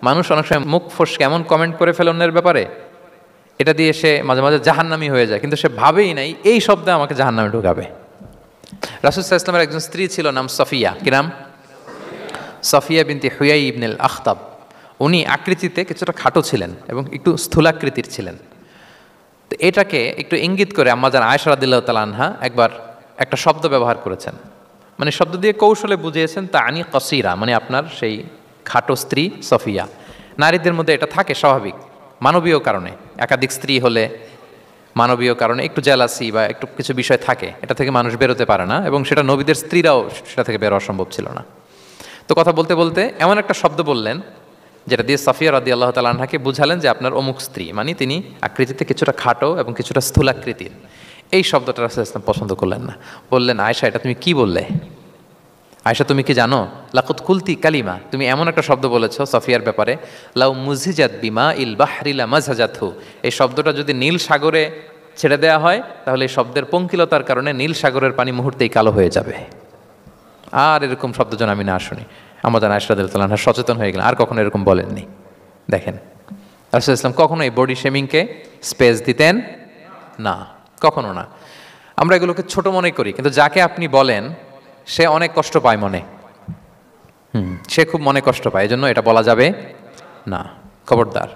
মানুষ অনেক সময় মুখ ফসকে এমন কমেন্ট করে ফেলে অন্যের ব্যাপারে, এটা দিয়ে সে মাঝে মাঝে জাহান্নামী হয়ে যায়, কিন্তু সে ভাবেই নাই এই শব্দে আমাকে জাহান্নামে ঢুকাবে। রাসূল সাল্লাল্লাহু আলাইহি ওয়াসাল্লামের একজন স্ত্রী ছিল, নাম সফিয়া। কি নাম? সফিয়া বিনতে হুয়াই ইবনুল আখতাব। উনি আকৃতিতে কিছুটা খাটো ছিলেন এবং একটু স্থূলাকৃতির ছিলেন। তো এটাকে একটু ইঙ্গিত করে আম্মা জান আয়েশা রাদিয়াল্লাহু তাআলা আনহা একবার একটা শব্দ ব্যবহার করেছেন, মানে শব্দ দিয়ে কৌশলে বুঝিয়েছেন তা আনি কসিরা, মানে আপনার সেই খাটো স্ত্রী সফিয়া। নারীদের মধ্যে এটা থাকে স্বাভাবিক, মানবীয় কারণে। একাধিক স্ত্রী হলে মানবীয় কারণে একটু জেলাসি বা একটু কিছু বিষয় থাকে, এটা থেকে মানুষ বেরোতে পারে না, এবং সেটা নবীদের স্ত্রীরাও সেটা থেকে বেরোয়া সম্ভব ছিল না। তো কথা বলতে বলতে এমন একটা শব্দ বললেন যেটা দিয়ে সাফিয়া রাদিয়াল্লাহু তাআলা আনহাকে বুঝালেন যে আপনার অমুক স্ত্রী, মানে তিনি আকৃতিতে কিছুটা খাটো এবং কিছুটা স্থূলাকৃতির। এই শব্দটা রাসূল সাল্লাল্লাহু আলাইহি ওয়াসাল্লাম পছন্দ করলেন না। বললেন, আয়েশা এটা তুমি কি বললে? আয়েশা তুমি কি জানো? লাকুত কুলতি কালিমা, তুমি এমন একটা শব্দ বলেছো সফিয়ার ব্যাপারে, লাউ মুজিজাত বিমা ইল বাহরি লা মাজহাজাতহু, এই শব্দটা যদি নীল সাগরে ছেড়ে দেওয়া হয় তাহলে এই শব্দের পঙ্কিলতার কারণে নীল সাগরের পানি মুহূর্তেই কালো হয়ে যাবে। আর এরকম শব্দ যেন আমি না শুনি। আমাদের আয়েশা রাদিয়াল্লাহু তাআলা আনহা সচেতন হয়ে গেলেন, আর কখনো এরকম বলেননি। দেখেন, রাসূল সাল্লাল্লাহু আলাইহি ওয়াসাল্লাম কখনো এই বডি শেমিংকে স্পেস দিতেন না, কখনো না। আমরা এগুলোকে ছোট মনে করি, কিন্তু যাকে আপনি বলেন সে অনেক কষ্ট পায় মনে, সে খুব মনে কষ্ট পায়, এজন্য এটা বলা যাবে না, খবরদার।